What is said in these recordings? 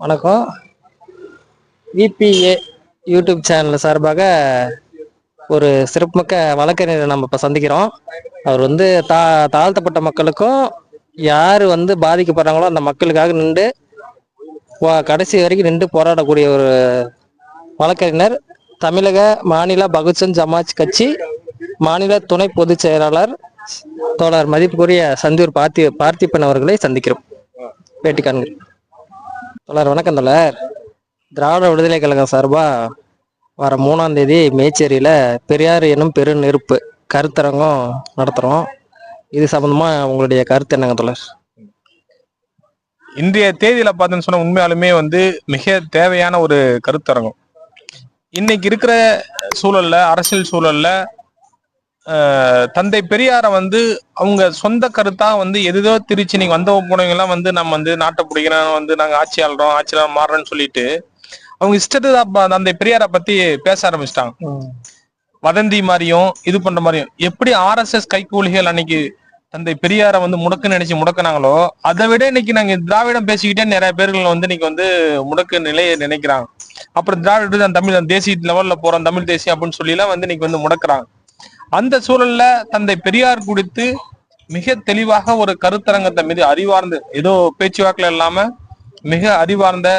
வணக்கம். VBA YouTube channel சார்பாக ஒரு சிறப்புமிக்க வழக்கறிஞரை நம்ம இப்போ சந்திக்கிறோம். அவர் வந்து தாழ்த்தப்பட்ட மக்களுக்கும் யார் வந்து பாதிக்கப்படுறாங்களோ அந்த மக்களுக்காக நின்று கடைசி வரைக்கும் நின்று போராடக்கூடிய ஒரு வழக்கறிஞர். தமிழக மாநில பகுஜன் சமாஜ் கட்சி மாநில துணை பொதுச் செயலாளர் தோழர் மதிப்புக்குரிய சந்தூர் பார்த்திபன் அவர்களை சந்திக்கிறோம். பேட்டி காண்கிறோம். தோழர் வணக்கம். தோழர், திராவிட விடுதலை கழகம் சார்பா வர 3ஆம் தேதி மேச்சேரியில பெரியார் எனும் பெரு நெருப்பு கருத்தரங்கம் நடத்துறோம். இது சம்பந்தமா உங்களுடைய கருத்து என்னங்க தோழர்? இன்றைய தேதியில பார்த்தோன்னு சொன்னா உண்மையாலுமே வந்து மிக தேவையான ஒரு கருத்தரங்கம். இன்னைக்கு இருக்கிற சூழல்ல, அரசியல் சூழல்ல தந்தை பெரியார வந்து அவங்க சொந்த கருத்தா வந்து எதோ திருச்சி நீங்க வந்தவங்க போனவங்க எல்லாம் வந்து நம்ம வந்து நாட்டை பிடிக்கிறோம், வந்து நாங்க ஆட்சியாளர் மாறுறோம்னு சொல்லிட்டு அவங்க இஷ்டத்தை தந்தை பெரியார பத்தி பேச ஆரம்பிச்சிட்டாங்க. வதந்தி மாதிரியும் இது பண்ற மாதிரியும். எப்படி RSS கைகூலிகள் அன்னைக்கு தந்தை பெரியார வந்து முடக்குன்னு நினைச்சு முடக்கினாங்களோ, அதை விட இன்னைக்கு நாங்க திராவிடம் பேசிக்கிட்டே நிறைய பேர்கள் வந்து இன்னைக்கு வந்து முடக்கு நிலையை நினைக்கிறாங்க. அப்புறம் திராவிட தமிழ் தேசிய லெவல்ல போறோம், தமிழ் தேசியம் அப்படின்னு சொல்லி எல்லாம் வந்து இன்னைக்கு வந்து முடக்குறாங்க. அந்த சூழல்ல தந்தை பெரியார் குறித்து மிக தெளிவாக ஒரு கருத்தரங்கத்தை மீது அறிவார்ந்து, ஏதோ பேச்சுவாக்குல இல்லாம மிக அறிவார்ந்த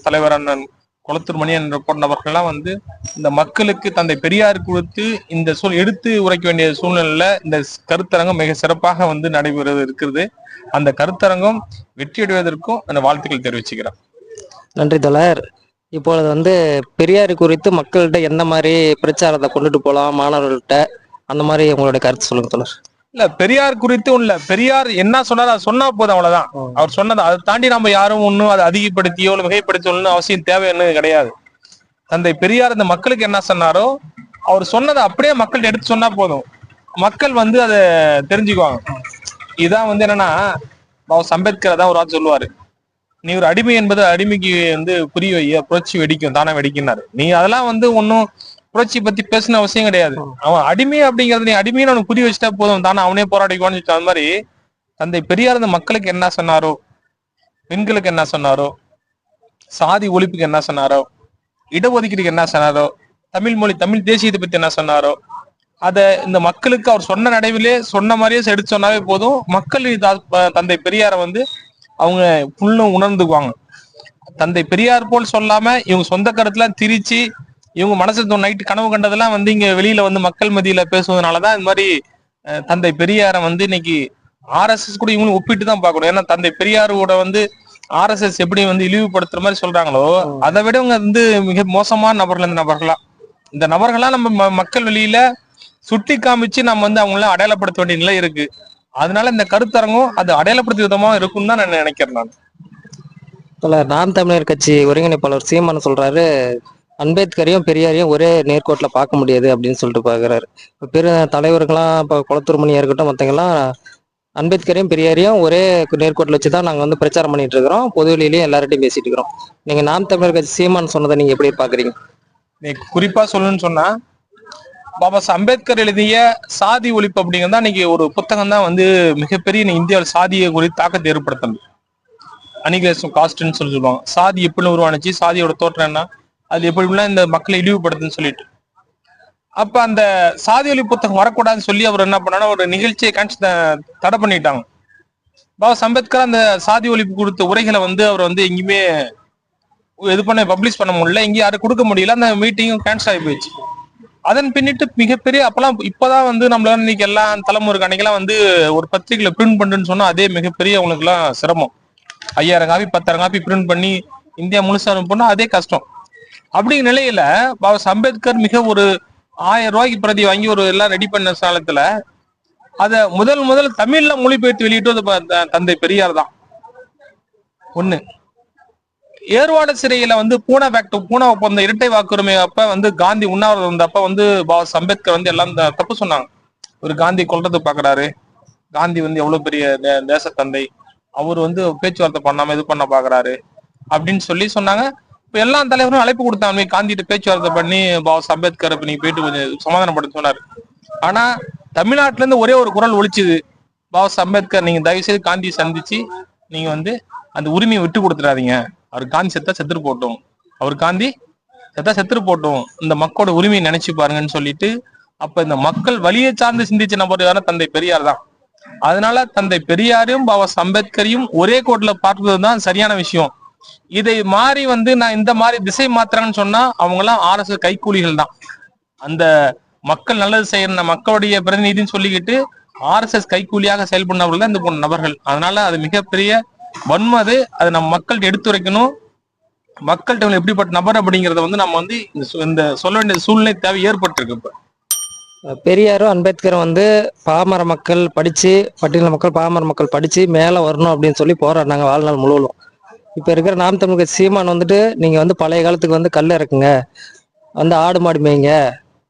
தலைவர் அண்ணன் குளத்தூர் மணியன் போன்றவர்கள்லாம் வந்து இந்த மக்களுக்கு தந்தை பெரியார் குறித்து இந்த எடுத்து உரைக்க வேண்டிய சூழ்நிலையில இந்த கருத்தரங்கம் மிக சிறப்பாக வந்து நடைபெறுவது இருக்கிறது. அந்த கருத்தரங்கம் வெற்றியடைவதற்கும் அந்த வாழ்த்துக்கள் தெரிவிச்சுக்கிறேன். நன்றி தோழர். இப்பொழுது வந்து பெரியார் குறித்து மக்கள்கிட்ட எந்த மாதிரி பிரச்சாரத்தை கொண்டுட்டு போகலாம் மாணவர்கள்ட்ட, அந்த மாதிரி உங்களுடைய கருத்து சொல்லுங்க தோழர். இல்ல, பெரியார் குறித்தும் இல்ல, பெரியார் என்ன சொன்னாரோ அதை சொன்னா போதும், அவ்வளவுதான். அவர் சொன்னதை அதை தாண்டி நம்ம யாரும் ஒன்னும் அதை அதிகப்படுத்தியோ இல்லை மிகைப்படுத்தியோ அவசியம் தேவைன்னு கிடையாது. தந்தை பெரியார் இந்த மக்களுக்கு என்ன சொன்னாரோ அவர் சொன்னதை அப்படியே மக்கள்கிட்ட எடுத்து சொன்னா போதும், மக்கள் வந்து அதை தெரிஞ்சுக்குவாங்க. இதான் வந்து என்னன்னா, அம்பேத்கர் தான் ஒரு வார்த்தை சொல்லுவாரு, நீ ஒரு அடிமை என்பது அடிமைக்கு வந்து புரிய வைய, புரட்சி வெடிக்கும் தானே வெடிக்கும்னாரு. நீ அதெல்லாம் வந்து ஒன்னும் புரட்சி பத்தி பேசணும் அவசியம் கிடையாது. அவன் அடிமை அப்படிங்கறது நீ அடிமைன்னு அவனுக்கு புரிய வச்சுட்டா போதும், தானே அவனே போராடிக்குவான்னு. அது மாதிரி தந்தை பெரியார் இந்த மக்களுக்கு என்ன சொன்னாரோ, பெண்களுக்கு என்ன சொன்னாரோ, சாதி ஒழிப்புக்கு என்ன சொன்னாரோ, இடஒதுக்கீடுக்கு என்ன சொன்னாரோ, தமிழ் மொழி தமிழ் தேசியத்தை பத்தி என்ன சொன்னாரோ, அதை இந்த மக்களுக்கு அவர் சொன்ன நடைவிலே சொன்ன மாதிரியே எடுத்து சொன்னாவே போதும், மக்கள் தந்தை பெரியாரை வந்து அவங்க புல்லும் உணர்ந்துக்குவாங்க. தந்தை பெரியார் போல் சொல்லாம இவங்க சொந்த கருத்துல திரிச்சு இவங்க மனசு நைட்டு கனவு கண்டதெல்லாம் வந்து இங்க வெளியில வந்து மக்கள் மத்தியில பேசுவதனாலதான் இந்த மாதிரி தந்தை பெரியார வந்து இன்னைக்கு RSS கூட இவங்களும் ஒப்பிட்டு தான் பார்க்கணும். ஏன்னா தந்தை பெரியாரோட வந்து RSS எப்படி வந்து இழிவுபடுத்துற மாதிரி சொல்றாங்களோ, அதை விட இவங்க வந்து மிக மோசமான நபர்கள். இந்த நபர்கள்லாம் நம்ம மக்கள் வெளியில சுட்டி காமிச்சு நம்ம வந்து அவங்கள அடையாளப்படுத்த வேண்டிய நிலை இருக்கு. அதனால இந்த கருத்தரங்கம் அது அடையாளப்படுத்த விதமா இருக்கும்னு தான் நான் நினைக்கிறேன். நாம் தமிழர் கட்சி ஒருங்கிணைப்பாளர் சீமான் சொல்றாரு, அம்பேத்கரையும் பெரியாரையும் ஒரே நேர்கோட்டில் பார்க்க முடியாது அப்படின்னு சொல்லிட்டு பார்க்குறாரு. இப்போ பெரு தலைவர்கள்லாம் இப்போ குளத்தூர் மணியா இருக்கட்டும், மற்றவங்கலாம் அம்பேத்கரையும் பெரியாரையும் ஒரே நேர்கோட்டில் வச்சு தான் நாங்கள் வந்து பிரச்சாரம் பண்ணிட்டு இருக்கிறோம், பொதுவெளியிலையும் எல்லார்ட்டையும் பேசிட்டு இருக்கிறோம். நீங்கள் நாம் தமிழர் கட்சி சீமான் சொன்னதை நீங்கள் எப்படி பார்க்குறீங்க? நீ குறிப்பா சொல்லணும்னு சொன்னா, பாபா அம்பேத்கர் எழுதிய சாதி ஒழிப்பு அப்படிங்கிறதா இன்னைக்கு ஒரு புத்தகம் தான் வந்து மிகப்பெரிய இந்தியாவில் சாதியை குறித்து தாக்கத்தை ஏற்படுத்தணும். அனிகலேஷன் காஸ்ட்ன்னு சொல்லுவாங்க. சாதி எப்படி உருவானுச்சு, சாதியோட தோற்றம் என்ன, அது எப்படிலாம் இந்த மக்களை இழிவுபடுத்துன்னு சொல்லிட்டு. அப்ப அந்த சாதி ஒழிப்பு புத்தகம் வரக்கூடாதுன்னு சொல்லி அவர் என்ன பண்ணாரு, ஒரு நிகழ்ச்சியை தடை பண்ணிட்டாங்க. பாபா அம்பேத்கர் அந்த சாதி ஒழிப்பு கொடுத்த உரைகளை வந்து அவர் வந்து எங்கேயுமே இது பண்ண பப்ளிஷ் பண்ண முடியல, எங்கேயும் யாரும் கொடுக்க முடியல. அந்த மீட்டிங்கும் கேன்சல் ஆகி போயிடுச்சு. அதன் பின்னிட்டு மிகப்பெரிய அப்பெல்லாம் இப்பதான் வந்து நம்மளால இன்னைக்கு எல்லாம் தலைமுறை அன்னைக்கெல்லாம் வந்து ஒரு பத்திரிகையில பிரிண்ட் பண்ணுன்னு சொன்னா அதே மிகப்பெரிய அவங்களுக்கு எல்லாம் சிரமம். 5000 காப்பி 10,000 காப்பி பிரிண்ட் பண்ணி இந்தியா முழுசா போனா அதே கஷ்டம். அப்படிங்கிற நிலையில பாபா அம்பேத்கர் மிக ஒரு 1000 ரூபாய்க்கு பிரதி வாங்கி ஒரு எல்லாம் ரெடி பண்ண காலத்துல அத முதல் தமிழ்ல மொழிபெயர்த்து வெளியிட்டு தந்தை பெரியார் தான். ஒண்ணு, ஏர்வாடு சிறையில வந்து பூனா ஒப்பந்த இரட்டை வாக்குரிமை அப்ப வந்து காந்தி உண்ணாவிரதம் வந்தப்ப வந்து பாபா அம்பேத்கர் வந்து எல்லாம் தப்பு சொன்னாங்க. ஒரு காந்தி கொல்றது பாக்குறாரு, காந்தி வந்து எவ்வளவு பெரிய தேசத்தந்தை, அவர் வந்து பேச்சுவார்த்தை பண்ணாம இது பண்ண பாக்குறாரு அப்படின்னு சொல்லி சொன்னாங்க. இப்ப எல்லா தலைவரும் அழைப்பு கொடுத்தாங்க, காந்திகிட்ட பேச்சுவார்த்தை பண்ணி பாபா அம்பேத்கர் நீங்க போயிட்டு கொஞ்சம் சமாதானப்படுத்த சொன்னாரு. ஆனா தமிழ்நாட்டுல இருந்து ஒரே ஒரு குரல் ஒழிச்சுது, பாபா அம்பேத்கர் நீங்க தயவு செய்து காந்தியை சந்திச்சு நீங்க வந்து அந்த உரிமையை விட்டு கொடுத்துடாதீங்க அவர் காந்தி செத்தா செத்துட்டு போட்டோம், அவர் காந்தி செத்தா செத்துட்டு போட்டோம், இந்த மக்களோட உரிமையை நினைச்சு பாருங்கன்னு சொல்லிட்டு, அப்ப இந்த மக்கள் வழியை சார்ந்து சிந்திச்ச நபர் யாரும் தந்தை பெரியார் தான். அதனால தந்தை பெரியாரையும் பாபா அம்பேத்கரையும் ஒரே கோட்ல பார்ப்பதுதான் சரியான விஷயம். இதை மாறி நான் இந்த மாதிரி திசை மாத்துறேன்னு சொன்னா அவங்க எல்லாம் RSS கைக்கூலிகள் தான். அந்த மக்கள் நல்லது செய்யற மக்களுடைய பிரதிநிதின்னு சொல்லிக்கிட்டு RSS கைக்கூலியாக செயல்படுறவர்கள் தான் இந்த போன்ற நபர்கள். அதனால அது மிகப்பெரிய வன்மை. அது நம்ம மக்கள்கிட்ட எடுத்துரைக்கணும். மக்கள்கிட்ட எப்படிப்பட்ட நபர் அப்படிங்கறத நம்ம இந்த சொல்ல வேண்டிய சூழ்நிலை தேவை ஏற்பட்டிருக்கு. இப்ப பெரியாரும் அம்பேத்கரும் பாமர மக்கள் படிச்சு, பட்டியல மக்கள் பாமர மக்கள் படிச்சு மேல வரணும் அப்படின்னு சொல்லி போராடினாங்க வாழ்நாள் முழுவதும். இப்ப இருக்கிற நாம் தமிழ் கட்சி சீமான் நீங்க பழைய காலத்துக்கு கல் இறக்குங்க, ஆடு மாடு மேய்ங்க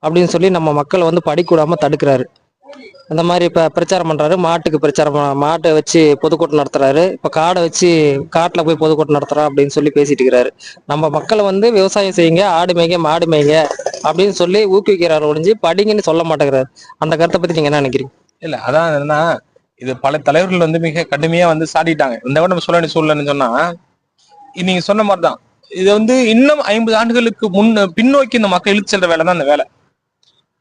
அப்படின்னு சொல்லி நம்ம மக்களை படிக்கூடாம தடுக்கிறாரு. அந்த மாதிரி இப்ப பிரச்சாரம் பண்றாரு. மாட்டுக்கு பிரச்சாரம் மாட்டை வச்சு பொதுக்கூட்டம் நடத்துறாரு. இப்ப காடை வச்சு காட்டுல போய் பொதுக்கூட்டம் நடத்துறோம் அப்படின்னு சொல்லி பேசிட்டு இருக்கிறாரு. நம்ம மக்களை விவசாயம் செய்யுங்க, ஆடு மேய்ங்க, மாடு மேய்ங்க அப்படின்னு சொல்லி ஊக்குவிக்கிறாரு ஒழிஞ்சு படிங்கன்னு சொல்ல மாட்டேங்கிறாரு. அந்த கருத்தை பத்தி நீங்க என்ன நினைக்கிறீங்க? இல்ல அதான் என்னன்னா, இது பல தலைவர்கள் மிக கடுமையா சாடிட்டாங்க. இந்த விட நம்ம சொல்ல வேண்டிய சூழ்நிலைன்னு சொன்னா, நீங்க சொன்ன மாதிரிதான் இது இன்னும் 50 ஆண்டுகளுக்கு பின்னோக்கி இந்த மக்கள் இழுத்து செல்ற வேலை தான் இந்த வேலை.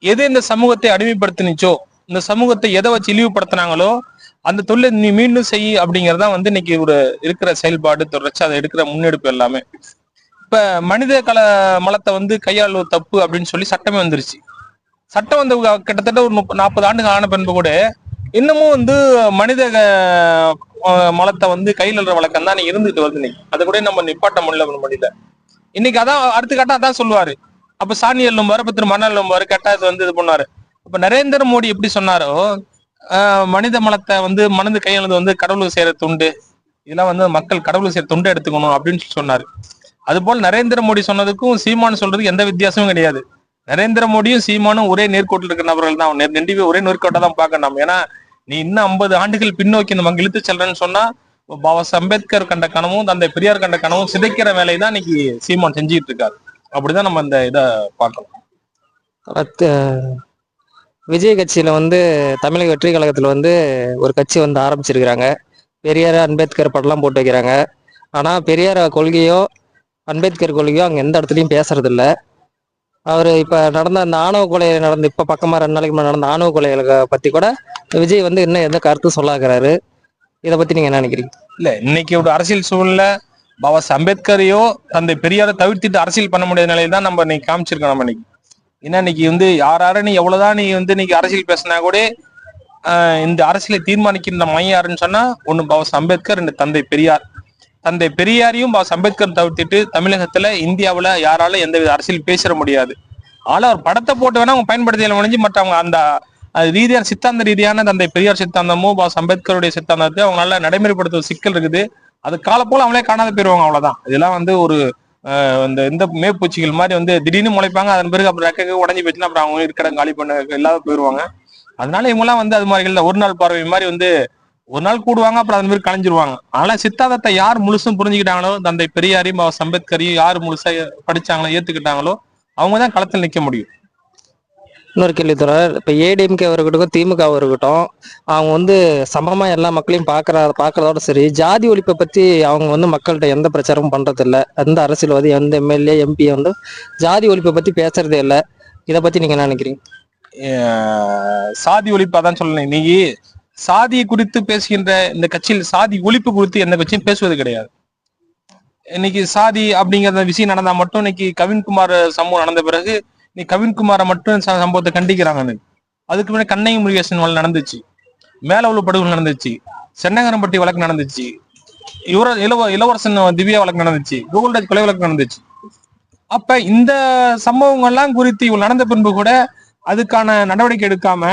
எது இந்த சமூகத்தை அடிமைப்படுத்தினுச்சோ, இந்த சமூகத்தை எதை வச்சு இழிவுபடுத்தினாங்களோ அந்த தொழிலை நீ மீண்டும் செய் அப்படிங்கறதா இன்னைக்கு ஒரு இருக்கிற செயல்பாடு தொடர்ச்சி அதை எடுக்கிற முன்னெடுப்பு எல்லாமே. இப்ப மனித மலத்தை கையாளுவது தப்பு அப்படின்னு சொல்லி சட்டமே வந்துருச்சு. சட்டம் கிட்டத்தட்ட ஒரு 40 ஆண்டுகள் ஆன பின்பு கூட இன்னமும் மனித மலத்தை கையில் வழக்கம் தான் இருந்துட்டு வருது. இன்னைக்கு அதை கூட நம்ம நிப்பாட்ட முடியல. இன்னைக்கு அதான் அடுத்த கட்டம் அதான் சொல்லுவாரு. அப்ப சாணி எல்லும்பாரு, அப்ப மணல் எல்லும்பாரு, கெட்டா இது பண்ணாரு. இப்ப நரேந்திர மோடி எப்படி சொன்னாரோ, மனித மலத்தை மனது கையாளது கடவுளுக்கு செய்யற துண்டு, இதெல்லாம் மக்கள் கடவுளுக்கு செய்யற துண்டு எடுத்துக்கணும் அப்படின்னு சொன்னாரு. அது போல நரேந்திர மோடி சொன்னதுக்கும் சீமானு சொல்றதுக்கு எந்த வித்தியாசமும் கிடையாது. நரேந்திர மோடியும் சீமானும் ஒரே நேர்கோட்டில் இருக்கிற நபர்கள் தான். ரெண்டு பேரும் ஒரே நேர்கோட்டை தான் பார்க்கணும். ஏன்னா நீ இன்னும் 50 ஆண்டுகள் பின்னோக்கி இந்த மக்கள் இழுத்து செல்றேன்னு சொன்னா, பாபா அம்பேத்கர் கண்ட கனவும் தந்தை பெரியார் கண்ட கனவும் சிதைக்கிற வேலையை தான் இன்னைக்கு சீமான் செஞ்சுட்டு இருக்காரு. அப்படிதான் நம்ம இந்த இதை பார்க்கலாம். விஜய் கட்சியில தமிழக வெற்றி கழகத்துல ஒரு கட்சி ஆரம்பிச்சிருக்கிறாங்க. பெரியார் அம்பேத்கர் படம்லாம் போட்டு வைக்கிறாங்க. ஆனா பெரியார் கொள்கையோ அம்பேத்கர் கொள்கையோ அங்க எந்த இடத்துலயும் பேசுறது இல்ல. அவரு இப்ப நடந்த அந்த ஆணவ கொலை இப்ப பக்கமா 2 நாளைக்கு முன்னாடி நடந்த ஆணவ கொலைகளை பத்தி கூட விஜய் இன்னும் எந்த கருத்து சொல்லாகிறாரு. இதை பத்தி நீங்க என்ன நினைக்கிறீங்க? இல்ல இன்னைக்கு ஒரு அரசியல் சூழ்நிலை பாபா அம்பேத்கரையோ தந்தை பெரியாரை தவிர்த்துட்டு அரசியல் பண்ண முடியாத நிலையில தான் நம்ம இன்னைக்கு காமிச்சிருக்கோம். நம்ம இன்னைக்கு ஏன்னா இன்னைக்கு யாராரு நீ எவ்வளவுதான் நீ இன்னைக்கு அரசியல் பேசினா கூட இந்த அரசியலை தீர்மானிக்கின்ற மையம் யாருன்னு சொன்னா ஒண்ணு பாபா அம்பேத்கர், 2 தந்தை பெரியார். தந்தை பெரியாரையும் பாபா அம்பேத்கர் தவிர்த்துட்டு தமிழகத்துல இந்தியாவுல யாரால எந்தவித அரசியல் பேசிட முடியாது. ஆனா ஒரு படத்தை போட்டு வேணா அவங்க பயன்படுத்திய முடிஞ்சு மற்றவங்க அந்த ரீதியான சித்தாந்த ரீதியான தந்தை பெரியார் சித்தாந்தமும் பாபா அம்பேத்கருடைய சித்தாந்தத்தை அவங்களால நடைமுறைப்படுத்துவது சிக்கல் இருக்குது. அது காலப்போல அவங்களே காணாத போயிருவாங்க. அவ்வளவுதான். இதெல்லாம் ஒரு இந்த மேற்பூச்சிகள் மாதிரி திடீர்னு முளைப்பாங்க. அதன் பிறகு அப்புறம் ரெக்க உடஞ்சி போச்சுன்னா அப்புறம் அவங்க இருக்கிற காலி பண்ண இல்லாத போயிருவாங்க. அதனால இவங்கெல்லாம் அது மாதிரி இல்ல, ஒரு நாள் பார்வை மாதிரி ஒரு நாள் கூடுவாங்க, அப்புறம் அதன் பிறகு கலைஞ்சிருவாங்க. ஆனா சித்தாந்தத்தை யார் முழுசும் புரிஞ்சுக்கிட்டாங்களோ, தந்தை பெரியாரையும் பாபா அம்பேத்கரையும் யார் முழுசா படிச்சாங்களோ ஏத்துக்கிட்டாங்களோ அவங்கதான் களத்தில் நிக்க முடியும். இன்னொரு கேள்வி தொடர். இப்ப ஏடிஎம்கே இருக்கட்டும் திமுக இருக்கட்டும், அவங்க சமமா எல்லா மக்களையும் பாக்குறதோட சரி, ஜாதி ஒழிப்பை பத்தி அவங்க மக்கள்கிட்ட எந்த பிரச்சாரமும் பண்றது இல்ல. எந்த அரசியல்வாதி எந்த எம்எல்ஏ எம்பி ஜாதி ஒழிப்பை பத்தி பேசுறதே இல்ல. இதை பத்தி நீங்க என்ன நினைக்கிறீங்க? சாதி ஒழிப்பு அதான் சொல்லணும். இன்னைக்கு சாதியை குறித்து பேசுகின்ற இந்த கட்சியில் சாதி ஒழிப்பு குறித்து எந்த கட்சியும் பேசுவது கிடையாது. இன்னைக்கு சாதி அப்படிங்கிற விஷயம் நடந்தா மட்டும் இன்னைக்கு கவின்குமார் சம்பவம் நடந்த பிறகு நீ கவின்குமாரை மட்டும் சம்பவத்தை கண்டிக்கிறாங்க. அதுக்கு முன்னாடி கண்ணகி முருகேசன் வழக்கு நடந்துச்சு, மேலவுள்ள படுகொலை நடந்துச்சு, சென்னகரம்பட்டி வழக்கு நடந்துச்சு, இளவரசன் திவ்யா வழக்கு நடந்துச்சு, கோகுல்ராஜ் கொலை வழக்கு நடந்துச்சு. அப்ப இந்த சம்பவங்கள்லாம் குறித்து இவள் நடந்த பின்பு கூட அதுக்கான நடவடிக்கை எடுக்காம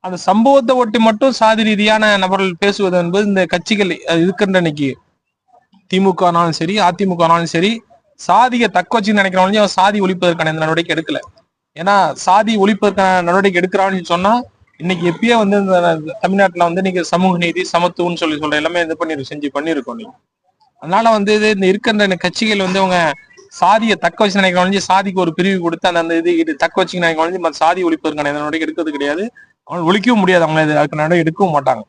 அந்த சம்பவத்தை ஒட்டி மட்டும் சாதி ரீதியான நபர்கள் பேசுவது என்பது இந்த கட்சிகள் இருக்கின்ற இன்னைக்கு திமுகனாலும் சரி அதிமுகனாலும் சரி சாதியை தக்க வச்சு நினைக்கிறவங்க அவன் சாதி ஒழிப்பதற்கான இந்த நடவடிக்கை எடுக்கல. ஏன்னா சாதி ஒழிப்பதற்கான நடவடிக்கை எடுக்கிறான்னு சொன்னா இன்னைக்கு எப்பயே இந்த தமிழ்நாட்டுல இன்னைக்கு சமூக நீதி சமத்துவம்னு சொல்ற எல்லாமே இது செஞ்சு பண்ணிருக்கோம். நீங்க அதனால இந்த இருக்கின்ற இந்த கட்சிகள் அவங்க சாதியை தக்க வச்சு நினைக்கிறவங்க சாதிக்கு ஒரு பிரிவு கொடுத்து அந்த இது தக்க வச்சு நினைக்கிறவங்க சாதி ஒழிப்பதற்கான இந்த நடவடிக்கை எடுக்கிறது கிடையாது. அவங்க ஒழிக்கவும் முடியாது. அவங்க அதுக்கு நடவடிக்கை எடுக்கவும் மாட்டாங்க.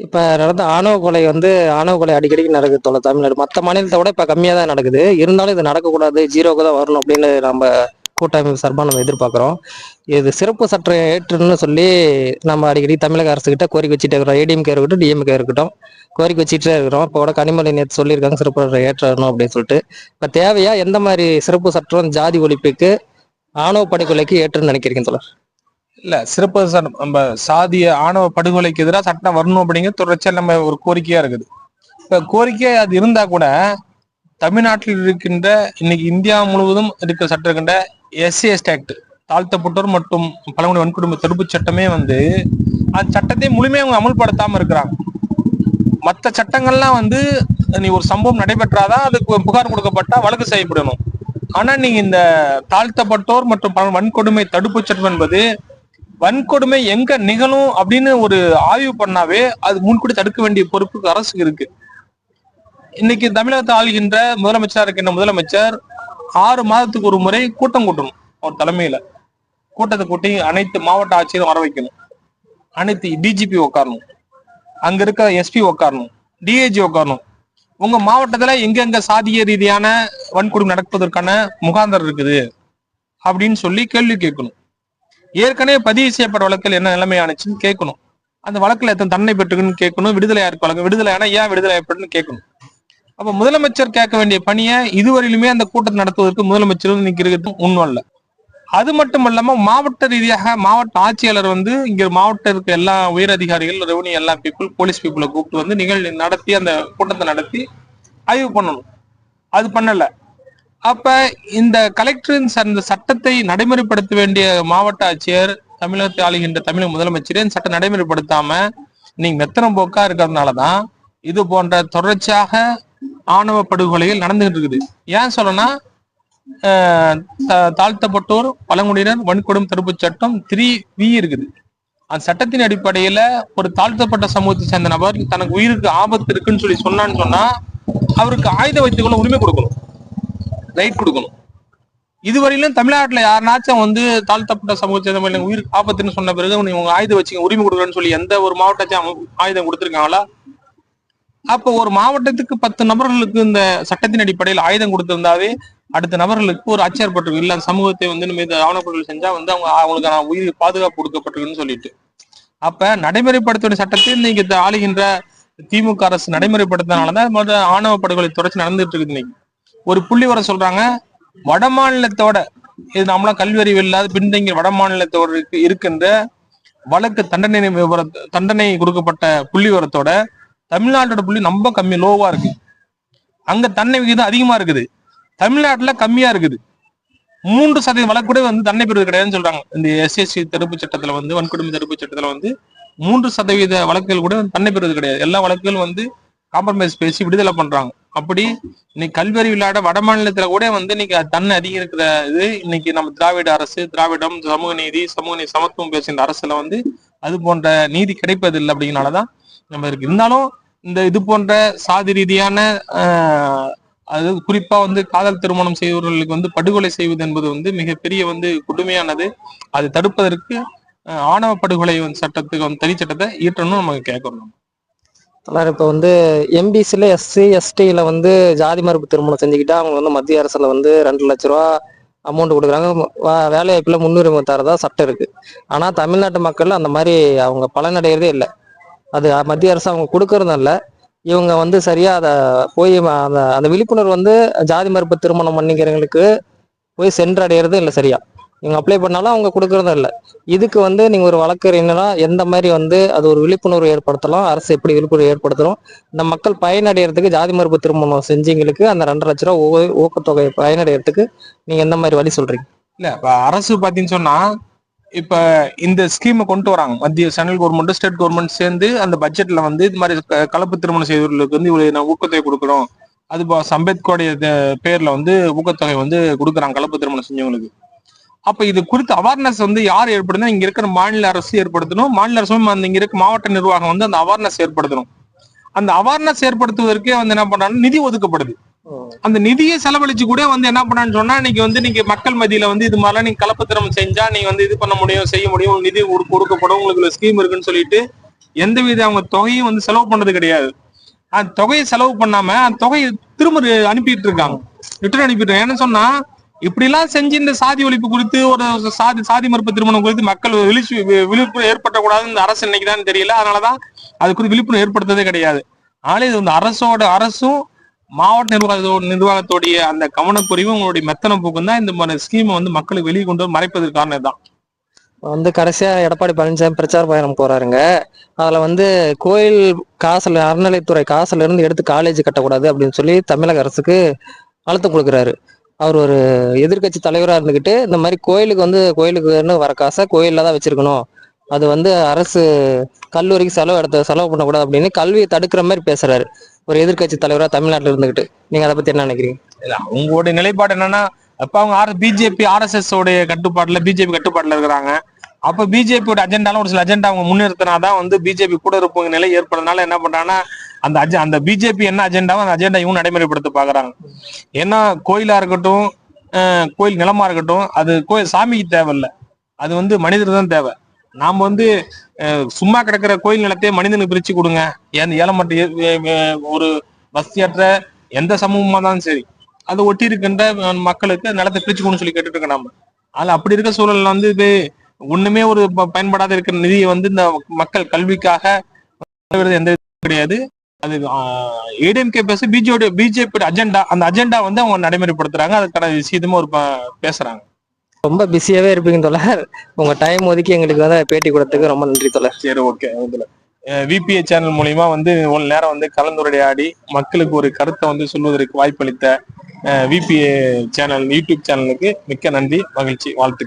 இப்ப நடந்த ஆணவ கொலை அடிக்கடிக்கு நடக்குது தோழர் தமிழ்நாடு. மற்ற மாநிலத்தை விட இப்ப கம்மியா தான் நடக்குது. இருந்தாலும் இது நடக்கக்கூடாது, ஜீரோக்கு தான் வரணும் அப்படின்னு நம்ம கூட்டமைப்பு சார்பா நம்ம எதிர்பார்க்கிறோம். இது சிறப்பு சட்டம் ஏற்றுன்னு சொல்லி நம்ம அடிக்கடி தமிழக அரசு கிட்ட கோரிக்கை வச்சுட்டே இருக்கிறோம். ஏடிஎம்கே இருக்கட்டும், டிஎம்கே இருக்கட்டும், கோரிக்கை வச்சுட்டே இருக்கிறோம். இப்போ கூட கனிமொழி நேற்று சொல்லியிருக்காங்க சிறப்பு சட்டம் ஏற்றணும் அப்படின்னு சொல்லிட்டு. இப்ப தேவையா எந்த மாதிரி சிறப்பு சட்டம் ஜாதி ஒழிப்புக்கு, ஆணவ படுகொலைக்கு ஏற்றுன்னு நினைக்கிறீங்க தோழர்? இல்ல சிறப்பு நம்ம சாதிய ஆணவ படுகொலைக்கு எதிராக சட்டம் வரணும் அப்படிங்கிற தொடர்ச்சியா நம்ம ஒரு கோரிக்கையா இருக்குது. இப்ப கோரிக்கை அது இருந்தா கூட தமிழ்நாட்டில் இருக்கின்ற இன்னைக்கு இந்தியா முழுவதும் இருக்கிற சட்டம் இருக்கின்ற எஸ்சி/எஸ்டி ஆக்ட், தாழ்த்தப்பட்டோர் மற்றும் பழங்குடி வன்கொடுமை தடுப்பு சட்டமே வந்து அந்த சட்டத்தை முழுமையாக அவங்க அமல்படுத்தாம இருக்கிறாங்க. மற்ற சட்டங்கள்லாம் வந்து நீ ஒரு சம்பவம் நடைபெற்றாதான் அதுக்கு புகார் கொடுக்கப்பட்டா வழக்கு செய்யப்படணும். ஆனா நீங்க இந்த தாழ்த்தப்பட்டோர் மற்றும் வன்கொடுமை தடுப்பு சட்டம் என்பது வன்கொடுமை எங்க நிகழும் அப்படின்னு ஒரு ஆய்வு பண்ணாவே அது முன்கூட்டி தடுக்க வேண்டிய பொறுப்புக்கு அரசுக்கு இருக்கு. இன்னைக்கு தமிழகத்தை ஆளுகின்ற முதலமைச்சராக இருக்கின்ற முதலமைச்சர் 6 மாதத்துக்கு ஒரு முறை கூட்டம் கூட்டணும். அவர் தலைமையில கூட்டத்தை கூட்டி அனைத்து மாவட்ட ஆட்சியரும் வர வைக்கணும், அனைத்து டிஜிபி உட்காரணும், அங்க இருக்க எஸ்பி உட்காரணும், டிஐஜி உட்காரணும். உங்க மாவட்டத்துல எங்கெங்க சாதிய ரீதியான வன்கொடுமை நடப்பதற்கான முகாந்தர் இருக்குது அப்படின்னு சொல்லி கேள்வி கேட்கணும். ஏற்கனவே பதிவு செய்யப்பட்ட வழக்கில் என்ன நிலைமையானுச்சுன்னு கேட்கணும். அந்த வழக்குல எத்தனை தண்டனை பெற்றுக்குன்னு கேட்கணும். விடுதலை யாருக்கு வழக்கு, விடுதலையான ஏன் விடுதலை ஏற்பட்டுன்னு கேட்கணும். அப்ப முதலமைச்சர் கேட்க வேண்டிய பணியை இதுவரையிலுமே அந்த கூட்டத்தை நடத்துவதற்கு முதலமைச்சர் இன்னைக்கு இருக்கிறது முன்வரல. அது மட்டும் இல்லாம மாவட்ட ரீதியாக மாவட்ட ஆட்சியாளர் வந்து இங்க மாவட்ட இருக்க எல்லா உயர் அதிகாரிகள், ரெவன்யூ எல்லா பீப்புள், போலீஸ் பீப்புளை கூப்பிட்டு வந்து நிகழ்ச்சி நடத்தி அந்த கூட்டத்தை நடத்தி ஆய்வு பண்ணணும். அது பண்ணல. அப்ப இந்த கலெக்டரின் அந்த சட்டத்தை நடைமுறைப்படுத்த வேண்டிய மாவட்ட ஆட்சியர், தமிழகத்தை ஆளுகின்ற தமிழக முதலமைச்சரே இந்த சட்டம் நடைமுறைப்படுத்தாம நீங்க மெத்தனம் போக்கா இருக்கிறதுனாலதான் இது போன்ற தொடர்ச்சியாக ஆணவ படுகொலைகள் நடந்துகிட்டு இருக்குது. ஏன் சொல்லனா தாழ்த்தப்பட்டோர் பழங்குடியினர் வன்கொடுமை தடுப்பு சட்டம் 3V இருக்குது. அந்த சட்டத்தின் அடிப்படையில ஒரு தாழ்த்தப்பட்ட சமூகத்தை சேர்ந்த நபர் தனக்கு உயிருக்கு ஆபத்து இருக்குன்னு சொல்லி சொன்னா அவருக்கு ஆயுத வைத்துக் கொள்ள உரிமை கொடுக்கணும், ரைட் கொடுக்கணும். இதுவரையிலும் தமிழ்நாட்டுல யாருனாச்சும் வந்து தாழ்த்தப்பட்ட சமூகத்தை சேர்ந்த உயிருக்கு ஆபத்துன்னு சொன்ன பிறகு உங்க ஆயுதம் வச்சுக்க உரிமை கொடுக்குறேன்னு சொல்லி எந்த ஒரு மாவட்டத்தையும் ஆயுதம் கொடுத்துருக்காங்களா? அப்போ ஒரு மாவட்டத்துக்கு 10 நபர்களுக்கு இந்த சட்டத்தின் அடிப்படையில் ஆயுதம் கொடுத்திருந்தாவே அடுத்த நபர்களுக்கு ஒரு அச்சேற்பட்டிருக்கு. இல்ல சமூகத்தை வந்து நம்ம இந்த ஆவணப்பொருள் செஞ்சா வந்து அவங்களுக்கான உயிர் பாதுகாப்பு கொடுக்கப்பட்டிருக்குன்னு சொல்லிட்டு. அப்ப நடைமுறைப்படுத்த வேண்டிய சட்டத்தை இன்னைக்கு ஆளுகின்ற திமுக அரசு நடைமுறைப்படுத்தினாலதான் ஆணவ படுகொலை தொடர்ச்சி நடந்துட்டு இருக்குது. இன்னைக்கு ஒரு புள்ளி வர சொல்றாங்க, வட மாநிலத்தோட இது நம்மளாம் கல்வியறிவு இல்லாத பின்தங்கிய வட மாநிலத்தோட இருக்கின்ற வழக்கு தண்டனை கொடுக்கப்பட்ட புள்ளி வரத்தோட தமிழ்நாட்டோட புள்ளி ரொம்ப கம்மி, லோவா இருக்கு. அங்க தண்டனை விகிதம் அதிகமா இருக்குது, தமிழ்நாட்டுல கம்மியா இருக்குது. 3% வழக்கு கூட வந்து தண்டனை பெறுவது கிடையாதுன்னு சொல்றாங்க. இந்த எஸ்சி/எஸ்டி தடுப்பு சட்டத்துல வந்து வன்கொடுமை தடுப்பு சட்டத்துல வந்து 3% வழக்குகள் கூட தண்டனை பெறுவது கிடையாது. எல்லா வழக்குகளும் வந்து காம்ப்ரமைஸ் பேசி விடுதலை பண்றாங்க. அப்படி இன்னைக்கு கல்வியறிவு இல்லாத வட மாநிலத்துல கூட வந்து இன்னைக்கு தன்னை அதிகம் இருக்கிற இது இன்னைக்கு நம்ம திராவிட அரசு, திராவிடம், சமூக நீதி சமத்துவம் பேசுகின்ற அரசுல வந்து அது போன்ற நீதி கிடைப்பதில்லை. அப்படிங்கனாலதான் நம்ம இருக்கு. இருந்தாலும் இந்த இது போன்ற சாதி ரீதியான அது குறிப்பா வந்து காதல் திருமணம் செய்பவர்களுக்கு வந்து படுகொலை செய்வது என்பது வந்து மிகப்பெரிய வந்து கொடுமையானது. அதை தடுப்பதற்கு ஆணவ படுகொலை சட்டத்துக்கு வந்து தனி சட்டத்தை ஈட்டணும் நமக்கு கேட்கணும். இப்போ வந்து எம்பிசில SC/STல வந்து ஜாதி மறுப்பு திருமணம் செஞ்சுக்கிட்டா அவங்க வந்து மத்திய அரசுல வந்து 2 லட்ச ரூபா அமௌண்ட் கொடுக்குறாங்க, வேலை வாய்ப்புல முன்னுரிமை தரதா சட்டம் இருக்கு. ஆனா தமிழ்நாட்டு மக்கள் அந்த மாதிரி அவங்க பலனடைகிறதே இல்லை. அது மத்திய அரசு அவங்க கொடுக்கறதும் இல்லை. இவங்க வந்து சரியா அதை போய் அந்த விழிப்புணர்வு வந்து ஜாதி மறுப்பு திருமணம் பண்ணிக்கிறவங்களுக்கு போய் சென்றடைகிறதும் இல்லை சரியா. இவங்க அப்ளை பண்ணாலும் அவங்க கொடுக்கறதும் இல்லை. இதுக்கு வந்து நீங்க ஒரு வழக்கறிஞரா எந்த மாதிரி வந்து அது ஒரு விழிப்புணர்வு ஏற்படுத்தலாம், அரசு எப்படி விழிப்புணர்வு ஏற்படுத்தணும், இந்த மக்கள் பயனடைகிறதுக்கு ஜாதி மறுப்பு திருமணம் செஞ்சவங்களுக்கு அந்த 2 லட்ச ரூபா ஊக்கத்தொகை பயனடைகிறதுக்கு நீங்க எந்த மாதிரி வழி சொல்றீங்க? இல்ல இப்ப அரசு பாத்தீங்கன்னு சொன்னா இப்ப இந்த ஸ்கீமை கொண்டு வராங்க. மத்திய சென்ட்ரல் கவர்மெண்ட் ஸ்டேட் கவர்மெண்ட் சேர்ந்து அந்த பட்ஜெட்ல வந்து இது மாதிரி கலப்பு திருமணம் செய்தவர்களுக்கு வந்து இவ்வளவு ஊக்கத்தொகை கொடுக்குறோம். அது அம்பேத்கருடைய பேர்ல வந்து ஊக்கத்தொகை வந்து கொடுக்குறாங்க கலப்பு திருமணம் செஞ்சவங்களுக்கு. அப்ப இது குறித்து அவேர்னஸ் வந்து யார் ஏற்படுத்தணும்? இங்க இருக்கிற மாநில அரசு ஏற்படுத்தணும். மாநில அரசும் இங்க இருக்க மாவட்ட நிர்வாகம் வந்து அந்த அவேர்னஸ் ஏற்படுத்தணும். அந்த அவேர்னஸ் ஏற்படுத்துவதற்கே வந்து என்ன பண்றாங்க, நிதி ஒதுக்கப்படுது. அந்த நிதியை செலவழிச்சு கூட வந்து என்ன பண்ணான்னு சொன்னா இன்னைக்கு வந்து நீங்க மக்கள் மத்தியில வந்து இது மாதிரிலாம் நீங்க கலப்பு திருமணம் செஞ்சா நீங்க வந்து இது பண்ண முடியும், செய்ய முடியும், நிதி கொடுக்கப்படும், உங்களுக்கு ஸ்கீம் இருக்குன்னு சொல்லிட்டு எந்தவித அவங்க தொகையும் வந்து செலவு பண்ணது கிடையாது. அந்த தொகையை செலவு பண்ணாம அந்த தொகையை திரும்ப அனுப்பிட்டு இருக்காங்க, ரிட்டர்ன் அனுப்பிட்டு. ஏன்னு சொன்னா இப்படி எல்லாம் செஞ்சு இந்த சாதி ஒழிப்பு குறித்து ஒரு சாதி மறுப்பு திருமணம் குறித்து மக்கள் விழிப்புணர்வு ஏற்படுத்தக்கூடாதுன்னு இந்த அரசு இன்னைக்குதான் தெரியல. அதனாலதான் அது குறித்து விழிப்புணர்வு ஏற்படுத்ததே கிடையாது. ஆனாலும் இது வந்து அரசும் மாவட்ட நிர்வாகத்தோடைய அந்த கவனக்குறைவும் உங்களுடைய மெத்தன போக்கும் தான் இந்த மாதிரி ஸ்கீமை வந்து மக்களுக்கு வெளியே கொண்டு வந்து மறைப்பதற்கு காரணம் தான். வந்து கடைசியா எடப்பாடி பழனிசாமி பிரச்சார பயணம் போறாருங்க. அதுல வந்து கோயில் காசுல அறநிலைத்துறை காசுல இருந்து எடுத்து காலேஜ் கட்டக்கூடாது அப்படின்னு சொல்லி தமிழக அரசுக்கு அழுத்தம் கொடுக்குறாரு. அவர் ஒரு எதிர்கட்சி தலைவராக இருந்துகிட்டு இந்த மாதிரி கோயிலுக்குன்னு வர காசை கோயில்ல தான் வச்சிருக்கணும், அது வந்து அரசு கல்லூரிக்கு செலவு பண்ணக்கூடாது அப்படின்னு கல்வியை தடுக்கிற மாதிரி பேசுறாரு ஒரு எதிர்கட்சி தலைவரா தமிழ்நாட்டில் இருந்துகிட்டு. நீங்க அதை பத்தி என்ன நினைக்கிறீங்க? அவங்களுடைய நிலைப்பாடு என்னன்னா, அப்ப அவங்க பிஜேபி RSS உடைய கட்டுப்பாட்டுல பிஜேபி கட்டுப்பாட்டுல இருக்கிறாங்க. அப்ப பிஜேபியோட அஜெண்டால ஒரு சில அஜெண்டா அவங்க முன்னிறுத்தினாதான் வந்து பிஜேபி கூட இருப்பவங்க நிலை ஏற்படுறதுனால என்ன பண்றாங்கன்னா அந்த பிஜேபி என்ன அஜெண்டாவோ அந்த அஜெண்டா இவங்க நடைமுறைப்படுத்த பாக்குறாங்க. ஏன்னா கோயிலா இருக்கட்டும், கோயில் நிலமா இருக்கட்டும், அது கோயில் சாமிக்கு தேவையில்லை, அது வந்து மனிதர் தான் தேவை. நாம வந்து சும்மா கிடக்கிற கோயில் நிலத்தையே மனிதனுக்கு பிரிச்சு கொடுங்க, ஏழமட்ட ஒரு வசதியற்ற எந்த சமூகமா தான் சரி அதை ஒட்டி இருக்கின்ற மக்களுக்கு நிலத்தை பிரிச்சு கொடுன்னு சொல்லி கேட்டுட்டு இருக்க நாம. அதுல அப்படி இருக்க சூழல்ல வந்து இது ஒண்ணுமே ஒரு பயன்படாத இருக்கிற நிதியை வந்து இந்த மக்கள் கல்விக்காக எந்த கிடையாது. அது ஏடிஎம்கே பேச பிஜேபியோட அஜெண்டா, அந்த அஜெண்டா வந்து அவங்க நடைமுறைப்படுத்துறாங்க. அதுக்கான விஷயமா ஒரு பேசுறாங்க. ரொம்ப பிஸியாவே இருப்பீங்க தோழர். உங்க டைம் ஒதுக்கி எங்களுக்கு வந்து பேட்டி கொடுத்ததுக்கு ரொம்ப நன்றி தோழர். சரி, ஓகே. VPA சேனல் மூலியமா வந்து இவ்வளவு நேரம் வந்து கலந்துரையாடி மக்களுக்கு ஒரு கருத்தை வந்து சொல்வதற்கு வாய்ப்பளித்த VPA சேனல் யூடியூப் சேனலுக்கு மிக்க நன்றி, மகிழ்ச்சி, வாழ்த்து.